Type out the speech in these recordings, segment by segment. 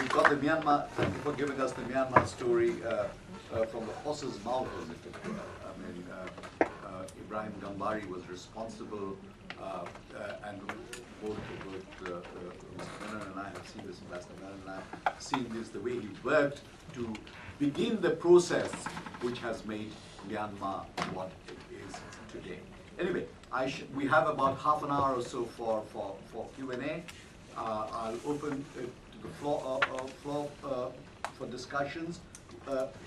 We've got the Myanmar, thank you for giving us the Myanmar story from the horse's mouth, as it were. I mean, Ibrahim Gambari was responsible, and both Mr. Menon and I have seen this, Ambassador Menon and I have seen this, the way he worked to begin the process which has made Myanmar what it is today. Anyway, we have about half an hour or so for Q&A. I'll open it to the floor for discussions.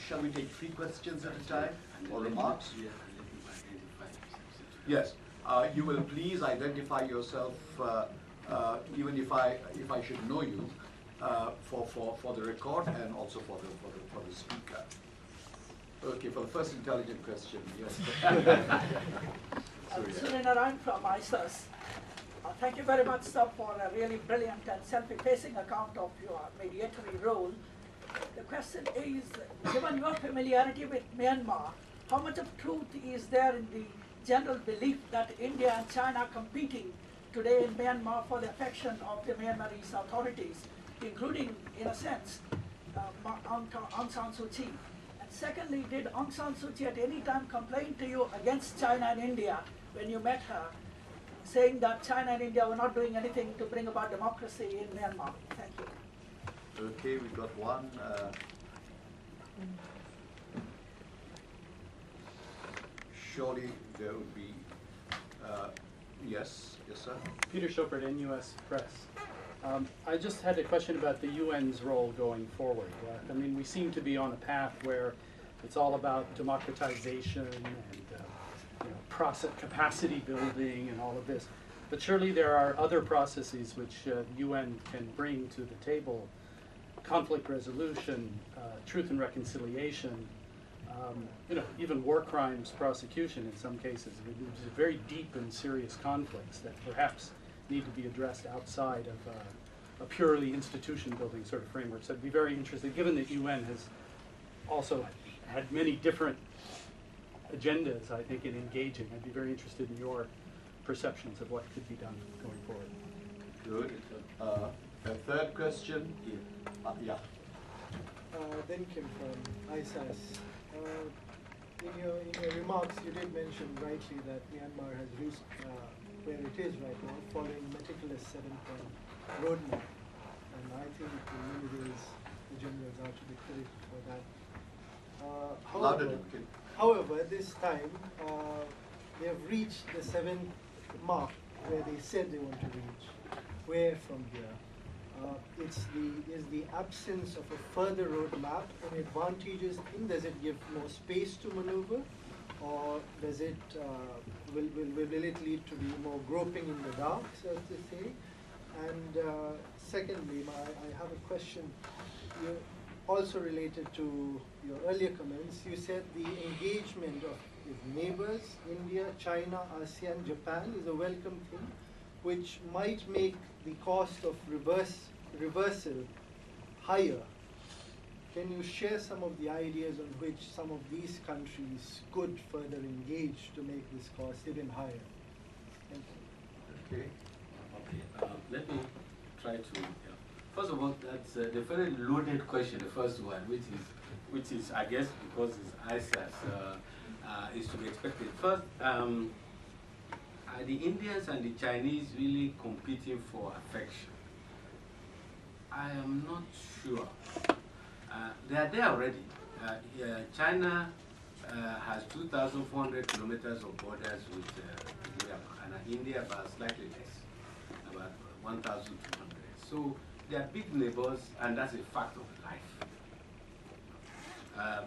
Shall we take 3 questions at a time or remarks? Yes. You will please identify yourself, even if I should know you, for the record and also for the speaker. Okay, for the first intelligent question, yes. I'm from ISIS. Thank you very much, sir, for a really brilliant and self-effacing account of your mediatory role. The question is, given your familiarity with Myanmar, how much of truth is there in the general belief that India and China are competing today in Myanmar for the affection of the Myanmarese authorities, including, in a sense, Aung San Suu Kyi? And secondly, did Aung San Suu Kyi at any time complain to you against China and India when you met her, saying that China and India were not doing anything to bring about democracy in Myanmar? Thank you. Okay, we've got one. Surely there would be, yes, sir. Peter Shopert, NUS Press. I just had a question about the UN's role going forward. I mean, we seem to be on a path where it's all about democratization and process capacity building and all of this. But surely there are other processes which UN can bring to the table: conflict resolution, truth and reconciliation, even war crimes prosecution in some cases. There's very deep and serious conflicts that perhaps need to be addressed outside of a purely institution-building sort of framework. So I'd be very interested, given that UN has also had many different agendas, I think, in engaging. I'd be very interested in your perceptions of what could be done going forward. Good. A third question? Yeah. Then Kim from ISAS. In your remarks, you did mention rightly that Myanmar has reached where it is right now, following meticulous 7-point roadmap. And I think in many ways the generals are to be credited for that. However, this time they have reached the 7th mark where they said they want to reach. Where from here? Is the absence of a further roadmap an advantageous thing? Does it give more space to maneuver, or does it will it lead to be more groping in the dark, so to say? And secondly, I have a question. Also related to your earlier comments, you said the engagement of its neighbors, India, China, ASEAN, Japan, is a welcome thing, which might make the cost of reversal higher. Can you share some of the ideas on which some of these countries could further engage to make this cost even higher? Thank you. Okay. Okay. Let me try to. First of all, that's the very loaded question, the first one, which is I guess because it's ISAS, is to be expected. First, are the Indians and the Chinese really competing for affection? I am not sure. They are there already. China has 2,400 kilometers of borders with Myanmar, and India about slightly less, about 1,200. So they are big neighbors, and that's a fact of life.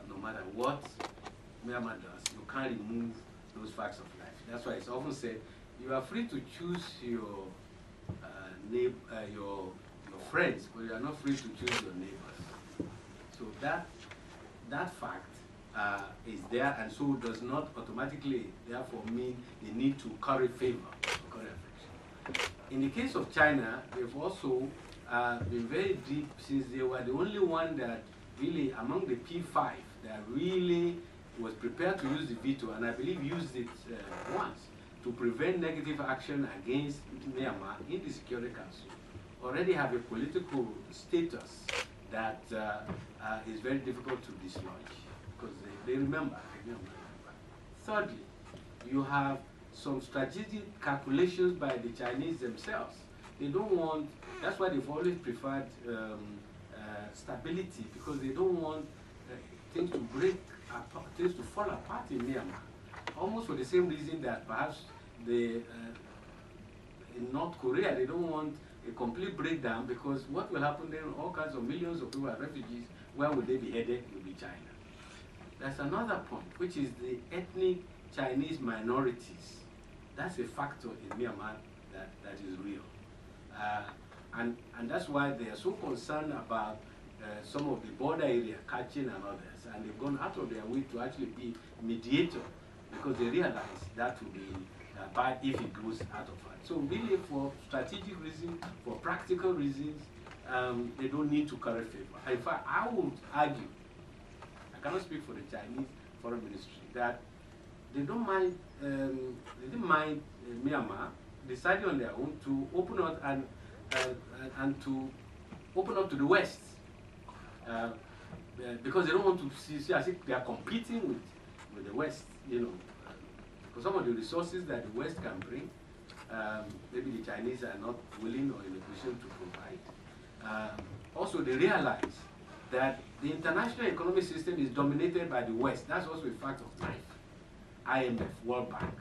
No matter what Myanmar does, you can't remove those facts of life. That's why it's often said you are free to choose your friends, but you are not free to choose your neighbors. So that fact is there, and so does not automatically, therefore, mean the need to curry favor or curry affection. In the case of China, they've also been very deep, since they were the only one that really, among the P5, that really was prepared to use the veto, and I believe used it once, to prevent negative action against Myanmar in the Security Council. Already have a political status that is very difficult to dislodge because they remember. Thirdly, you have some strategic calculations by the Chinese themselves. They don't want, that's why they've always preferred stability, because they don't want things to break apart, things to fall apart in Myanmar. Almost for the same reason that perhaps in North Korea, they don't want a complete breakdown, because what will happen then, all kinds of millions of people are refugees, where will they be headed? Will be China. That's another point, which is the ethnic Chinese minorities. That's a factor in Myanmar that is real. And that's why they are so concerned about some of the border area, Kachin and others, and they've gone out of their way to actually be mediator, because they realize that will be bad if it goes out of hand. So really, for strategic reasons, for practical reasons, they don't need to curry favor. In fact, I would argue, I cannot speak for the Chinese Foreign Ministry, that they don't mind, they didn't mind Myanmar deciding on their own to open up and to open up to the West, because they don't want to see as if they are competing with the West, you know. Because some of the resources that the West can bring, maybe the Chinese are not willing or in a position to provide. Also, they realize that the international economic system is dominated by the West. That's also a fact of life. IMF, World Bank.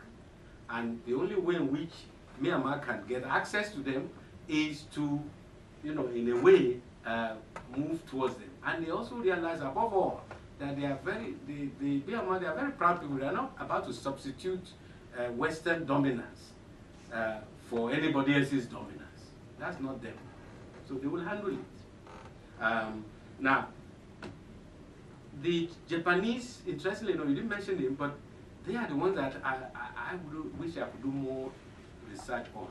And the only way in which Myanmar can get access to them is to, you know, in a way, move towards them. And they also realize, above all, that they are Myanmar, they are very proud people. They are not about to substitute Western dominance for anybody else's dominance. That's not them. So they will handle it. Now, the Japanese, interestingly, you didn't mention them, but they are the ones that I would wish I could do more research on,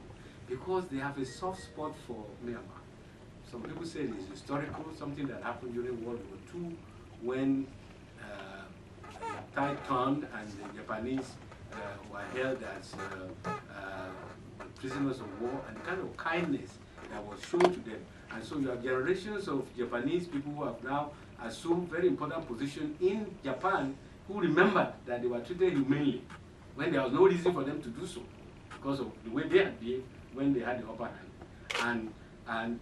because they have a soft spot for Myanmar. Some people say it is historical, something that happened during World War II, when the tide turned and the Japanese were held as prisoners of war, and the kind of kindness that was shown to them. And so you have generations of Japanese people who have now assumed very important position in Japan, who remembered that they were treated humanely when there was no reason for them to do so, because of the way they had behaved when they had the upper hand. And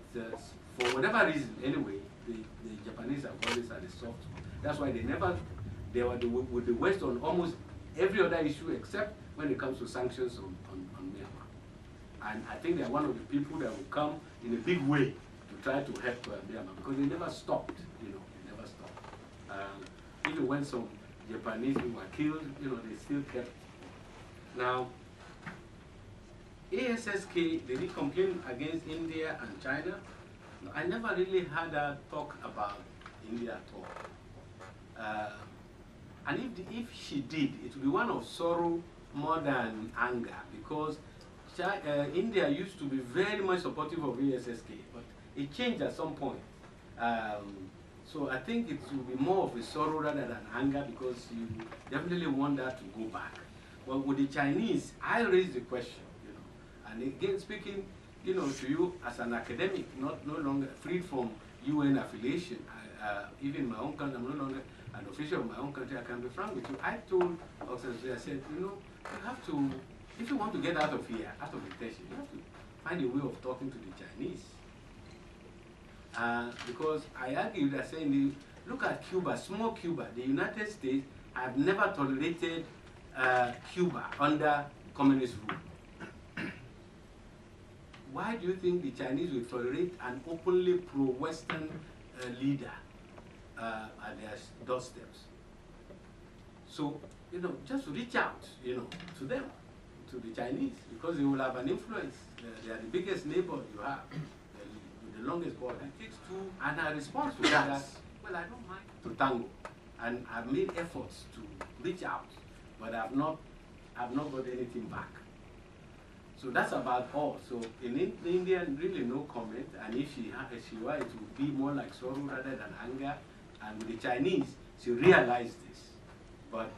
for whatever reason, anyway, the Japanese have always had a soft spot. That's why they were with the West on almost every other issue, except when it comes to sanctions on Myanmar. And I think they are one of the people that will come in a big way to try to help Myanmar, because they never stopped, you know, they never stopped. Even when some Japanese people were killed, you know, they still kept. Now, ASSK, they did complain against India and China. I never really had a talk about India at all. And if she did, it would be one of sorrow more than anger, because India used to be very much supportive of ASSK, but it changed at some point. So I think it will be more of a sorrow rather than anger, because you definitely want that to go back. Well, with the Chinese, I raised the question, you know, and again speaking, you know, to you as an academic, no longer freed from UN affiliation. Even in my own country, I'm no longer an official of my own country. I can be frank with you. I told Aung San Suu Kyi, I said, you know, you have to, if you want to get out of here, out of detention, you have to find a way of talking to the Chinese. Because I argued, I said, look at Cuba, small Cuba. The United States have never tolerated Cuba under communist rule. Why do you think the Chinese will tolerate an openly pro-Western leader at their doorsteps? So, you know, just reach out, you know, to them, to the Chinese, because they will have an influence. They are the biggest neighbor you have, the longest border. It takes two, and I respond to that. Well, I don't mind to tango, and I've made efforts to reach out, but I've not got anything back. So that's about all. So in India, really no comment, and if she were, it would be more like sorrow rather than anger. And with the Chinese, she realized this, but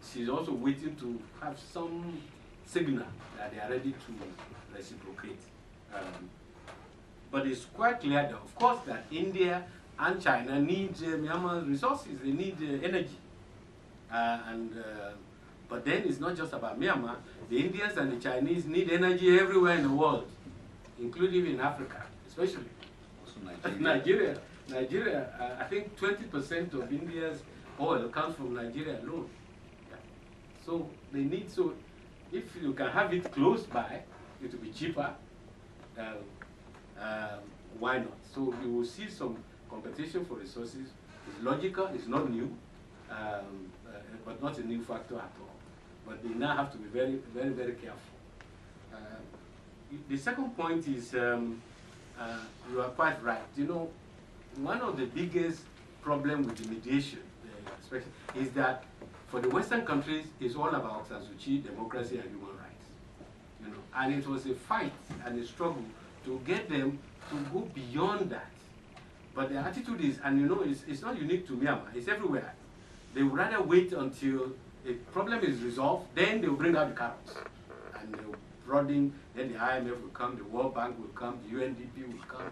she's also waiting to have some signal that they are ready to reciprocate. But it's quite clear, though, of course, that India and China need Myanmar's resources. They need energy. But then it's not just about Myanmar. The Indians and the Chinese need energy everywhere in the world, including in Africa, especially. Also Nigeria, I think 20% of India's oil comes from Nigeria alone. Yeah. So they need, so if you can have it close by, it will be cheaper. Why not? So you will see some competition for resources. It's logical, it's not new, but not a new factor at all. But they now have to be very, very, very careful. The second point is, you are quite right. You know, one of the biggest problems with the mediation, especially, is that for the Western countries, it's all about Aung San Suu Kyi, democracy, and human rights. You know, and it was a fight and a struggle to get them to go beyond that. But the attitude is, and you know, it's not unique to Myanmar, it's everywhere. They would rather wait until a problem is resolved, then they will bring out the carrots. And they will broaden, then the IMF will come, the World Bank will come, the UNDP will come,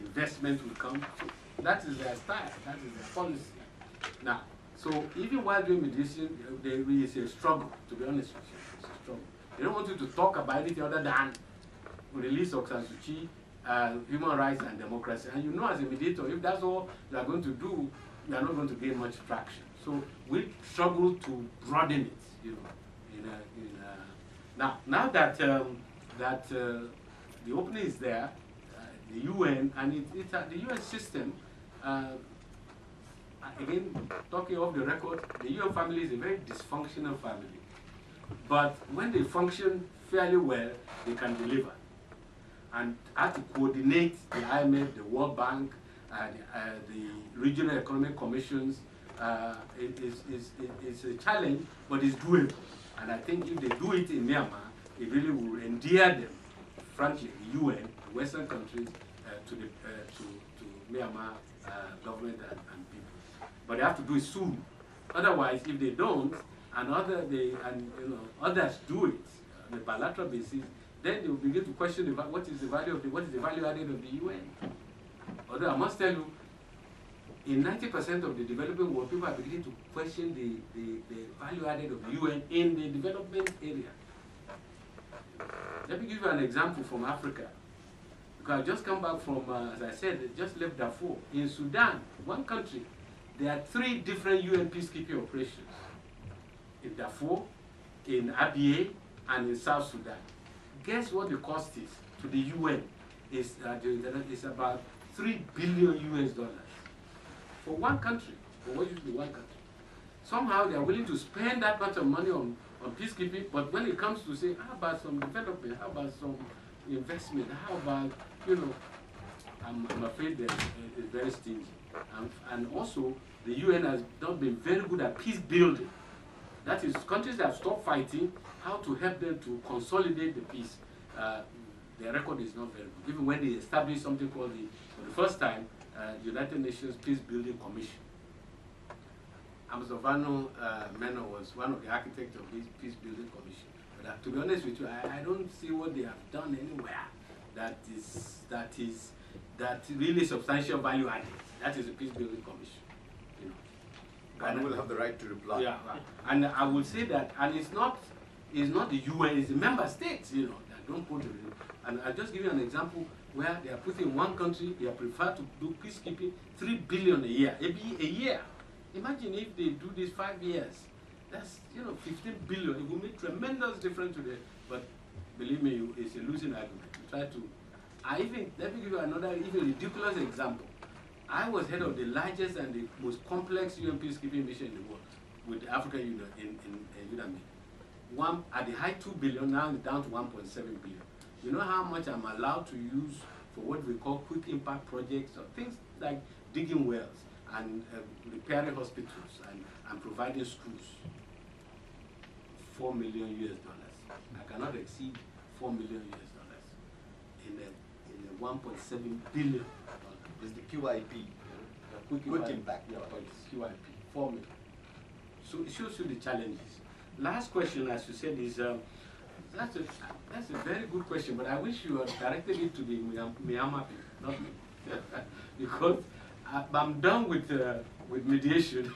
investment will come. So that is their style, that is their policy. Now, so even while doing mediation, there is a struggle, to be honest with you, it's a struggle. They don't want you to talk about anything other than release of Aung San Suu Kyi, human rights and democracy. And you know, as a mediator, if that's all you are going to do, you are not going to gain much traction. So we struggle to broaden it, you know. Now that the opening is there, the UN and the UN system. Again, talking off the record, the UN family is a very dysfunctional family. But when they function fairly well, they can deliver. And how to coordinate the IMF, the World Bank, the regional economic commissions, it's a challenge, but it's doable. And I think if they do it in Myanmar, it really will endear them, frankly, the UN, the Western countries, to Myanmar government and people. But they have to do it soon. Otherwise, if they don't, and others do it on a bilateral basis, then they will begin to question what is the value added of the UN. Although I must tell you, in 90% of the developing world, people are beginning to question the value added of the UN in the development area. Let me give you an example from Africa. Because I just come back from, as I said, just left Darfur. In Sudan, one country, there are 3 different UN peacekeeping operations. In Darfur, in Abyei, and in South Sudan. Guess what the cost is to the UN? It's about $3 billion US for one country, for what used to be one country. Somehow they are willing to spend that much of money on peacekeeping, but when it comes to say, how about some development, how about some investment, how about, you know, I'm afraid that it's very stingy. And also, the UN has not been very good at peace building. That is, countries that have stopped fighting, how to help them to consolidate the peace. Their record is not very good. Even when they established something called for the first time, United Nations Peace Building Commission. Amzovano Meno was one of the architects of this Peace Building Commission. But to be honest with you, I don't see what they have done anywhere that really substantial value added. That is a Peace Building Commission. You know. And will have the right to reply. Yeah, and I would say that, and it's not the UN, it's the member states, you know, that don't put the. And I'll just give you an example where they are putting one country, they are preferred to do peacekeeping, $3 billion a year. A year. Imagine if they do this 5 years. That's, you know, 15 billion. It will make tremendous difference today. But believe me, it's a losing argument. You try to. Let me give you another even ridiculous example. I was head of the largest and the most complex UN peacekeeping mission in the world with the African Union in UNAMID. At the high 2 billion, now it's down to 1.7 billion. You know how much I'm allowed to use for what we call quick impact projects or things like digging wells and repairing hospitals and providing schools? $4 million. I cannot exceed $4 million in a $1.7 billion. Is the QIP, quick impact. Yeah, but it's QIP, 4 million. So it shows you the challenges. Last question, as you said, is that's a very good question, but I wish you had directed it to the Myanmar people, not me. because I'm done with mediation.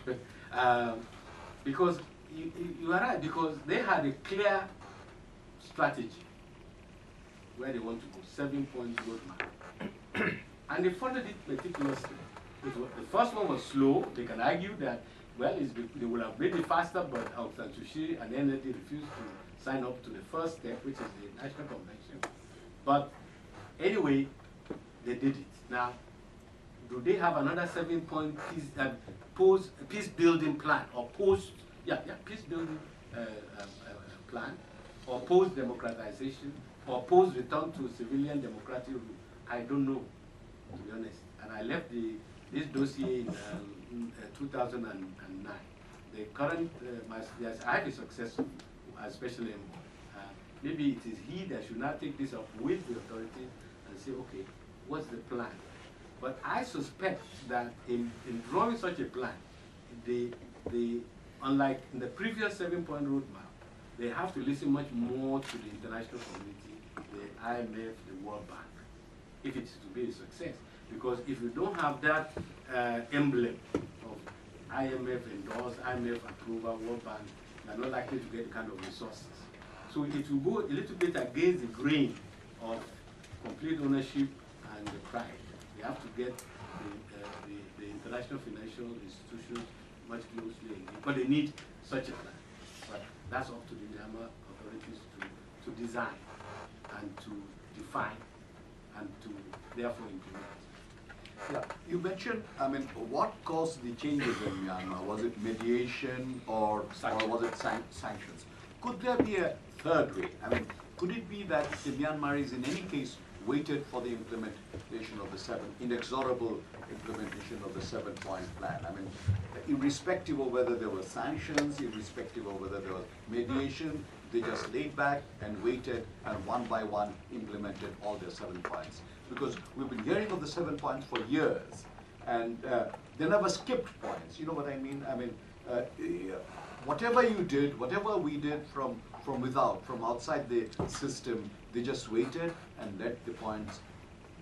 Because you are right, because they had a clear strategy where they want to go, 7-point roadmap. And they followed it meticulously. The first one was slow. They can argue that, well, they would have made it faster, but Aung San Suu Kyi and NLD refused to sign up to the first step, which is the National Convention. But anyway, they did it. Now, do they have another 7-point peace building plan or peace building plan, or post democratization, or post return to civilian democratic rule? I don't know, to be honest. And I left this dossier in 2009. The current, I have a successor as Special Envoy. Maybe it is he that should not take this up with the authorities and say, okay, what's the plan? But I suspect that in drawing such a plan, unlike in the previous 7-point roadmap, they have to listen much more to the international community, the IMF, the World Bank, if it is to be a success. Because if you don't have that emblem of IMF endorsed, IMF approval, World Bank, you're not likely to get the kind of resources. So it will go a little bit against the grain of complete ownership and the pride. You have to get the international financial institutions much closely engaged, but they need such a plan. But that's up to the Myanmar authorities to design and to define and to therefore implement. Yeah, you mentioned, I mean, what caused the changes in Myanmar? Was it mediation or was it sanctions? Could there be a third way? I mean, could it be that the Myanmaris in any case waited for the implementation of the inexorable implementation of the 7-point plan? I mean, irrespective of whether there were sanctions, irrespective of whether there was mediation, they just laid back and waited and one by one implemented all their 7 points. Because we've been hearing of the 7 points for years, and they never skipped points. You know what I mean? I mean, whatever you did, whatever we did from outside the system, they just waited and let the points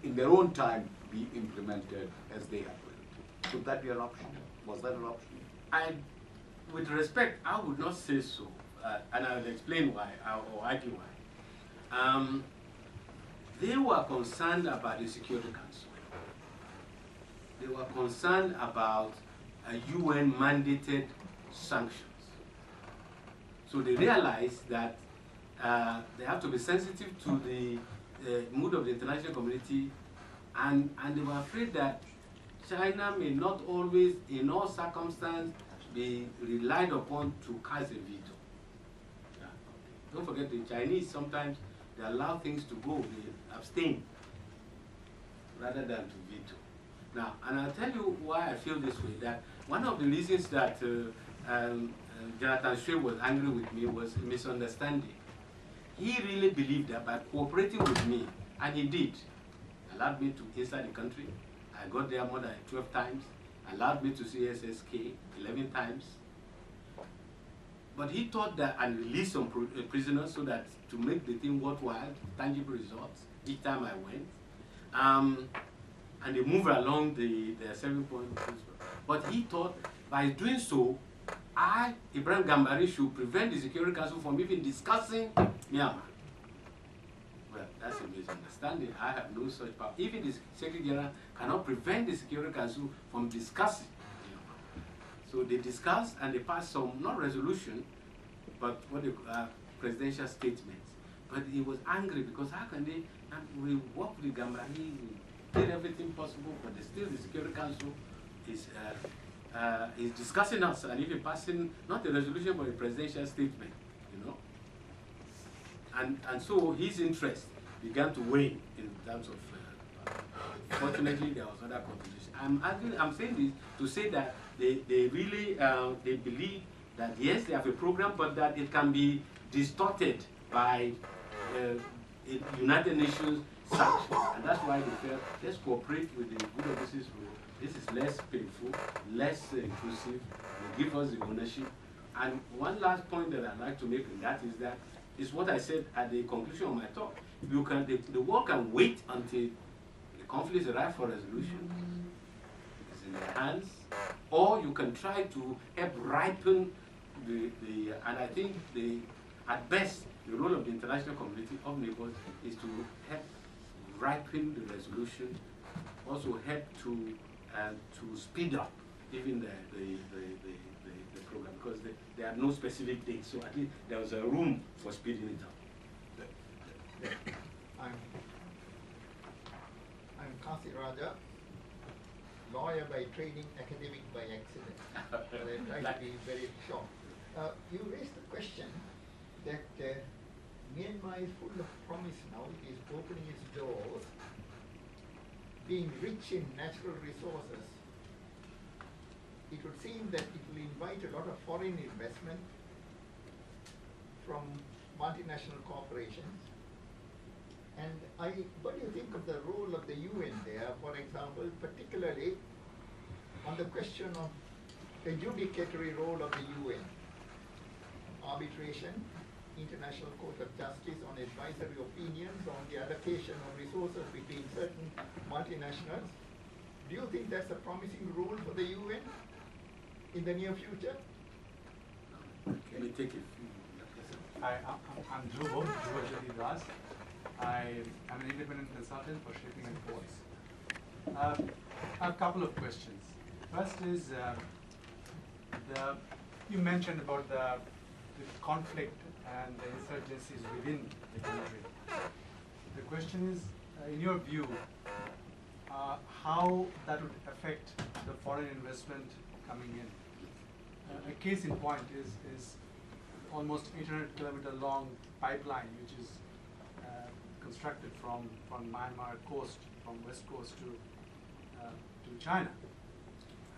in their own time be implemented as they had willed. Could that be an option? Was that an option? With respect, I would not say so, and I will explain why, or argue why. They were concerned about the Security Council. They were concerned about UN mandated sanctions. So they realized that they have to be sensitive to the mood of the international community, and they were afraid that China may not always, in all circumstances, be relied upon to cast a veto. Yeah. Don't forget, the Chinese sometimes, they allow things to go, they abstain rather than to veto. Now, and I'll tell you why I feel this way, that one of the reasons that Jonathan Shui was angry with me was a misunderstanding. He really believed that by cooperating with me, and he did, allowed me to inside the country. I got there more than 12 times, allowed me to see SSK 11 times. But he thought that, and released some prisoners so that to make the thing worthwhile, tangible results each time I went. And they moved along the 7-point principle. But he thought by doing so, Ibrahim Gambari, should prevent the Security Council from even discussing Myanmar. Well, that's a misunderstanding. I have no such power. Even the Secretary General cannot prevent the Security Council from discussing Myanmar. So they discussed and they passed some, not resolution, but what they presidential statements. But he was angry because how can they, we worked with Gambari, we did everything possible, but still the Security Council is discussing us and even passing not a resolution but a presidential statement, you know. And so his interest began to wane in terms of. Fortunately, there was other contribution. I'm saying this to say that they really they believe that yes, they have a program, but that it can be distorted by United Nations sanctions, and that's why they felt let's cooperate with the good offices rule. This is less painful, less intrusive, will give us the ownership. And one last point that I'd like to make in that is what I said at the conclusion of my talk. The world can wait until the conflict is ripe for resolution. It's in their hands. Or you can try to help ripen and I think at best, the role of the international community of neighbors is to help ripen the resolution, also help to speed up even the program, because there are no specific dates, so at least there was a room for speeding it up. I'm Kasi Raja, lawyer by training, academic by accident. But I try to be very short. You raised the question that Myanmar is full of promise now. It is opening its doors, being rich in natural resources. It would seem that it will invite a lot of foreign investment from multinational corporations. And what do you think of the role of the UN there, for example, particularly on the question of the judicatory role of the UN? Arbitration, International Court of Justice on advisory opinions on the allocation of resources between certain multinationals. Do you think that's a promising role for the UN in the near future? Can we take it? Hi, I'm Dhruv Das. I am an independent consultant for Shaping and Force. I have a couple of questions. First is, you mentioned about the conflict and the insurgencies within the country. The question is, in your view, how that would affect the foreign investment coming in? A case in point is almost 800-kilometer long pipeline, which is constructed from Myanmar coast, from west coast to China,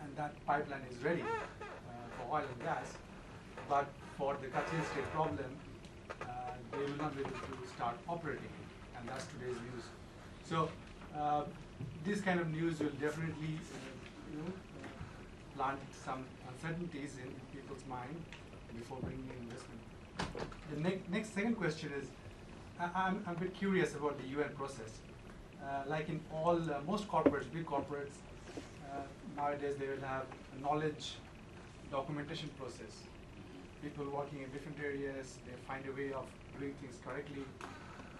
and that pipeline is ready for oil and gas, but for the Kachin state problem, they will not be able to start operating it, and that's today's news. So this kind of news will definitely plant some uncertainties in people's mind before bringing in investment. The second question is, I'm a bit curious about the UN process. Like in all, most corporates, big corporates, nowadays they will have a knowledge documentation process. People working in different areas, they find a way of doing things correctly.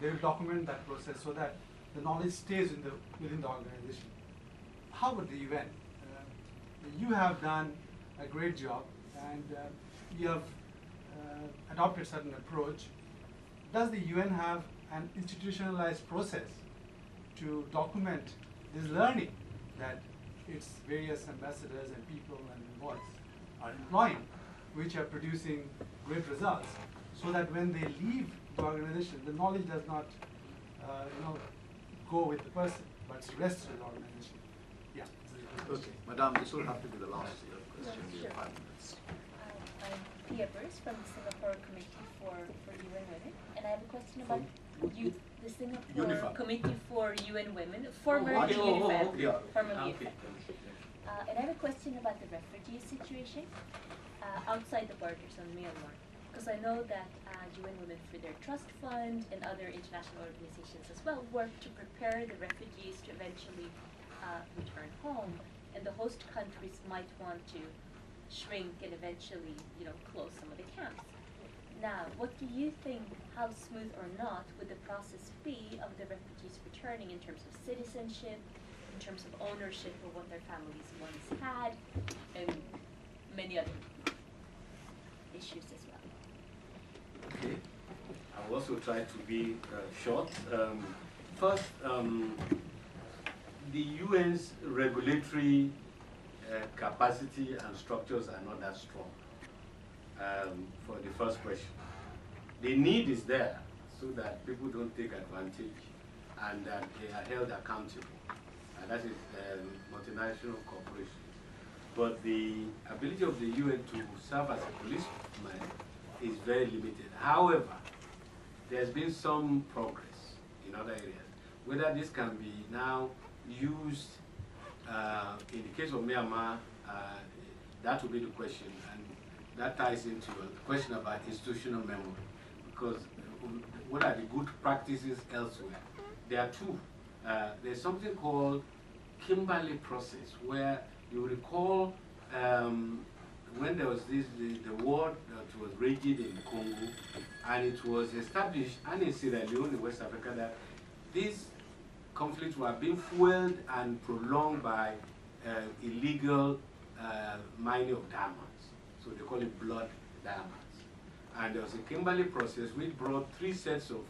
They will document that process so that the knowledge stays within the organization. How about the UN? You have done a great job, and you have adopted a certain approach. Does the UN have an institutionalized process to document this learning that its various ambassadors and people and envoys are employing, which are producing great results, so that when they leave the organization, the knowledge does not go with the person, but rests with the organization? Yeah. Okay, Madam, this will have to be the last question. We have 5 minutes. I'm Pia Burst from the Singapore Committee for UN Women, and I have a question about the Singapore UNIFEM. Committee for UN Women, formerly UNIFEM. Formerly UNIFEM. And I have a question about the refugee situation outside the borders of Myanmar, because I know that UN Women, through their trust fund and other international organizations as well, work to prepare the refugees to eventually return home, and the host countries might want to shrink and eventually, close some of the camps. Now, what do you think, how smooth or not would the process be of the refugees returning in terms of citizenship, in terms of ownership of what their families once had, and many other issues as well? Okay. I'll also try to be short. First, the UN's regulatory capacity and structures are not that strong. For the first question, the need is there so that people don't take advantage and that they are held accountable. And that is multinational corporations. But the ability of the UN to serve as a policeman is very limited. However, there's been some progress in other areas. Whether this can be now used in the case of Myanmar, that will be the question. And that ties into a question about institutional memory. Because what are the good practices elsewhere? There are two. there's something called Kimberley Process, where you recall when there was the war that was raging in Congo, and it was established, and in Sierra Leone, in West Africa, that these conflicts were being fueled and prolonged by illegal mining of diamonds. So they call it blood diamonds. And there was a Kimberley Process which brought three sets of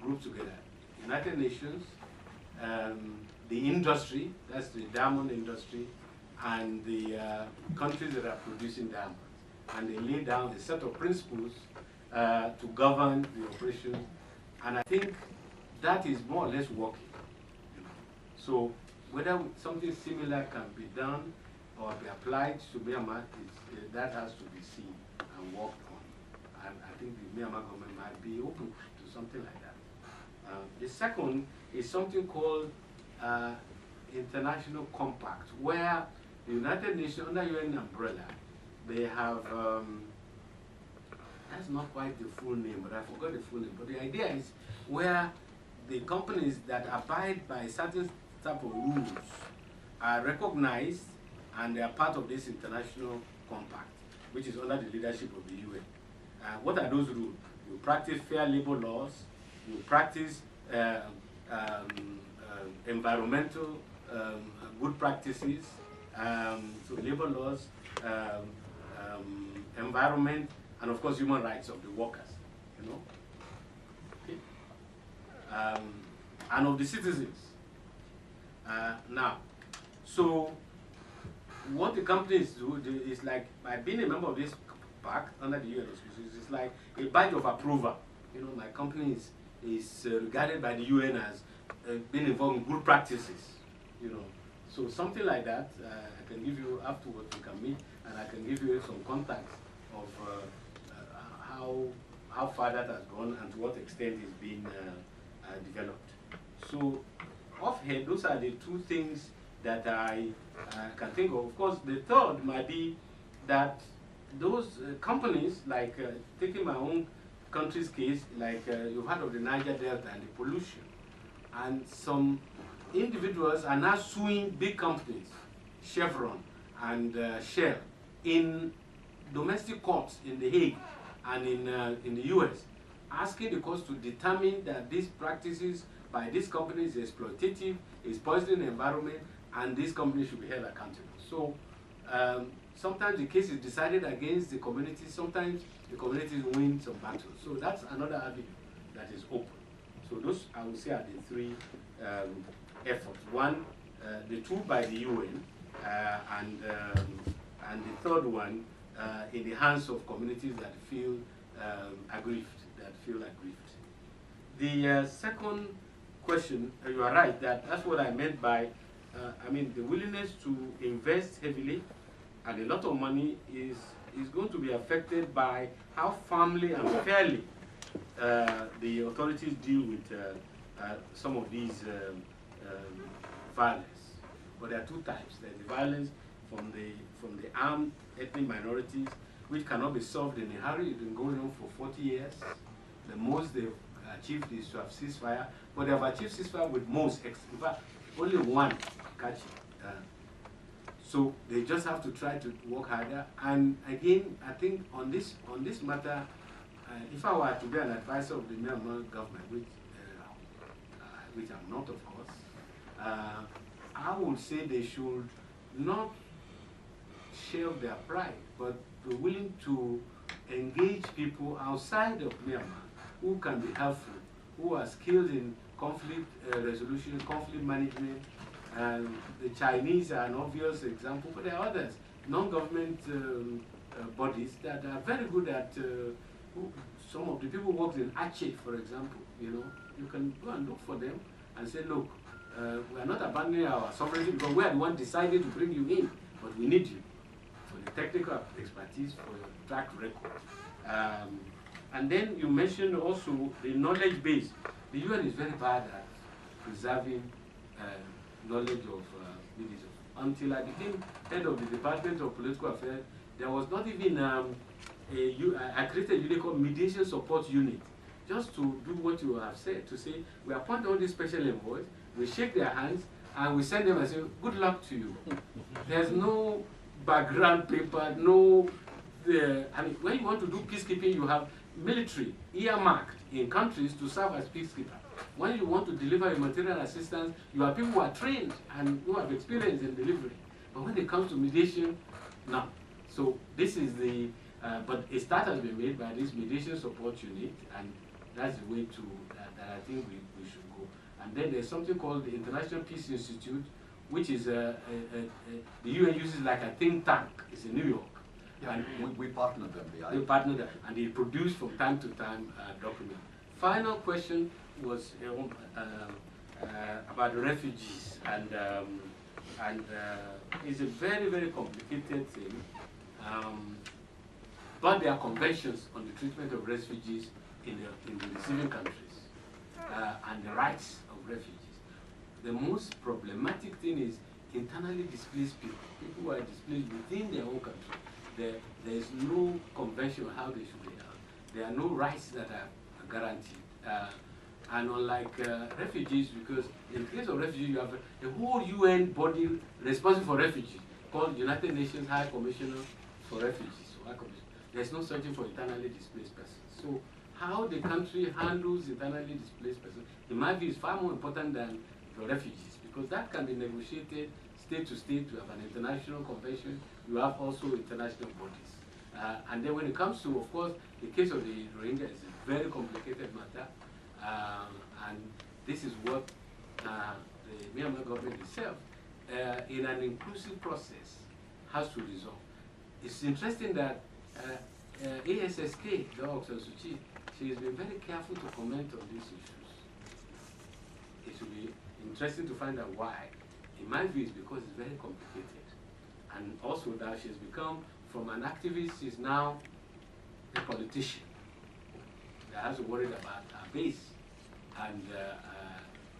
groups together: United Nations, the industry, that's the diamond industry, and the countries that are producing diamonds. And they laid down a set of principles to govern the operation. And I think that is more or less working. So whether something similar can be done or be applied to Myanmar, that has to be seen and worked on. And I think the Myanmar government might be open to something like that. The second is something called International Compact, where the United Nations, under UN umbrella, they have, that's not quite the full name, but I forgot the full name, but the idea is where the companies that abide by certain type of rules are recognized and they are part of this international compact, which is under the leadership of the UN. What are those rules? You practice fair labor laws, you practice environmental good practices, so labor laws, environment, and of course human rights of the workers, you know, okay? And of the citizens. Now, so what the companies do is like, by being a member of this pact under the UN auspices, it's like a badge of approval. You know, my company is regarded by the UN as being involved in good practices, you know. So something like that, I can give you afterwards, we can meet, and I can give you some contacts of how far that has gone and to what extent it's been developed. So offhand, those are the two things that I can think of. Of course, the third might be that those companies, like taking my own country's case, like you've heard of the Niger Delta and the pollution, and some individuals are now suing big companies, Chevron and Shell, in domestic courts in The Hague and in the US, asking the courts to determine that these practices by these companies is exploitative, is poisoning the environment, and these companies should be held accountable. So sometimes the case is decided against the community, sometimes the communities win some battles. So that's another avenue that is open. So those, I would say, are the three efforts. One, the two by the UN, and the third one in the hands of communities that feel aggrieved, The second question, you are right, that's what I meant by, I mean, the willingness to invest heavily and a lot of money is going to be affected by how firmly and fairly the authorities deal with some of these violence. But there are two types. There's the violence from the armed ethnic minorities, which cannot be solved in a hurry. It's been going on for 40 years. The most they've achieved is to have ceasefire, but they have achieved ceasefire with most, in fact, only one catching. So they just have to try to work harder. And again, I think on this matter, if I were to be an advisor of the Myanmar government, which I'm not, of course, I would say they should not shelve their pride, but be willing to engage people outside of Myanmar who can be helpful, who are skilled in conflict resolution, conflict management. The Chinese are an obvious example, but there are others, non-government bodies that are very good at, some of the people who work in Aceh, for example, you know, you can go and look for them and say, look, we are not abandoning our sovereignty because we are the one decided to bring you in, but we need you for the technical expertise, for your track record. And then you mentioned also the knowledge base. The UN is very bad at preserving knowledge of mediation. Until I became head of the Department of Political Affairs, there was not even I created a unit called Mediation Support Unit just to do what you have said, to say, we appoint all these special envoys, we shake their hands, and we send them and say, good luck to you. There's no background paper, no, I mean, when you want to do peacekeeping, you have military earmarked in countries to serve as peacekeeper. When you want to deliver humanitarian assistance, you have people who are trained and who have experience in delivery. But when it comes to mediation, no. So this is the, but a start has been made by this mediation support unit, and that's the way to, that I think we should go. And then there's something called the International Peace Institute, which is, the UN uses like a think tank. It's in New York. Yeah, and we partner them. They partner them, and they produce from time to time documents. Final question was about the refugees, and it's a very, very complicated thing. But there are conventions on the treatment of refugees in the receiving countries and the rights of refugees. The most problematic thing is internally displaced people, people who are displaced within their own country. There is no convention on how they should be held. There are no rights that are guaranteed. And unlike refugees, because in the case of refugees, you have a whole UN body responsible for refugees, called United Nations High Commissioner for Refugees. So there's no searching for internally displaced persons. So how the country handles internally displaced persons, in my view, is far more important than the refugees, because that can be negotiated state to state. You have an international convention, you have also international bodies. And then when it comes to, of course, the case of the Rohingya is a very complicated matter. And this is what the Myanmar government itself, in an inclusive process, has to resolve. It's interesting that ASSK, the Aung San Suu Kyi, she has been very careful to comment on these issues. It should be interesting to find out why. In my view, it's because it's very complicated. And also that she's become, from an activist, she's now a politician that has to worry about her base. And,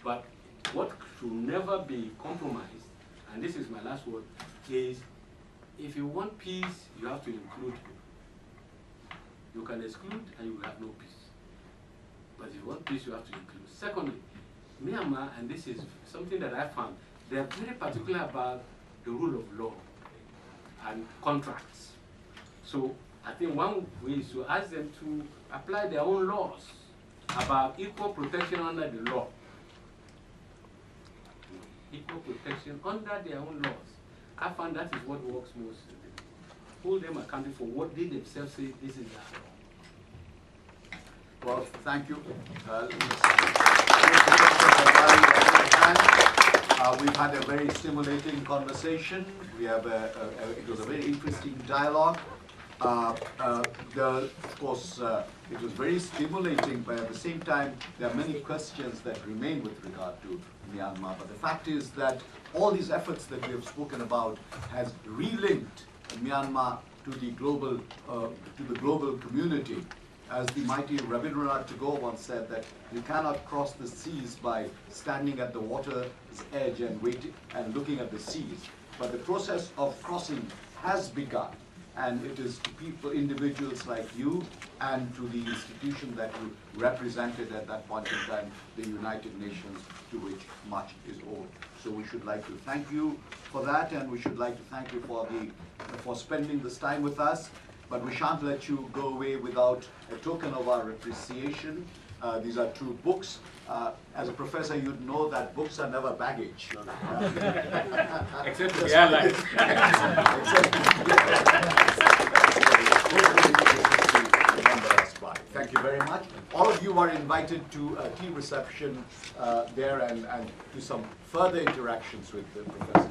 but what should never be compromised, and this is my last word, is if you want peace, you have to include people. You can exclude and you will have no peace. But if you want peace, you have to include. Secondly, Myanmar, and this is something that I found, they are very particular about the rule of law and contracts. So I think one way is to ask them to apply their own laws about equal protection under the law. Equal protection under their own laws. I found that is what works most. Hold them accountable for what they themselves say this is their law. Well, thank you. We've had a very stimulating conversation. We have it was a very interesting dialogue. Of course, it was very stimulating, but at the same time, there are many questions that remain with regard to Myanmar. But the fact is that all these efforts that we have spoken about has relinked Myanmar to the global community. As the mighty Rabindranath Tagore once said, that you cannot cross the seas by standing at the water's edge and waiting and looking at the seas. But the process of crossing has begun, and it is to people, individuals like you, and to the institution that you represented at that point in time, the United Nations, to which much is owed. So we should like to thank you for that, and we should like to thank you for spending this time with us. But we shan't let you go away without a token of our appreciation. These are 2 books. As a professor, you'd know that books are never baggage. Except for the airlines. Thank you very much. All of you are invited to a tea reception there and to some further interactions with the professor.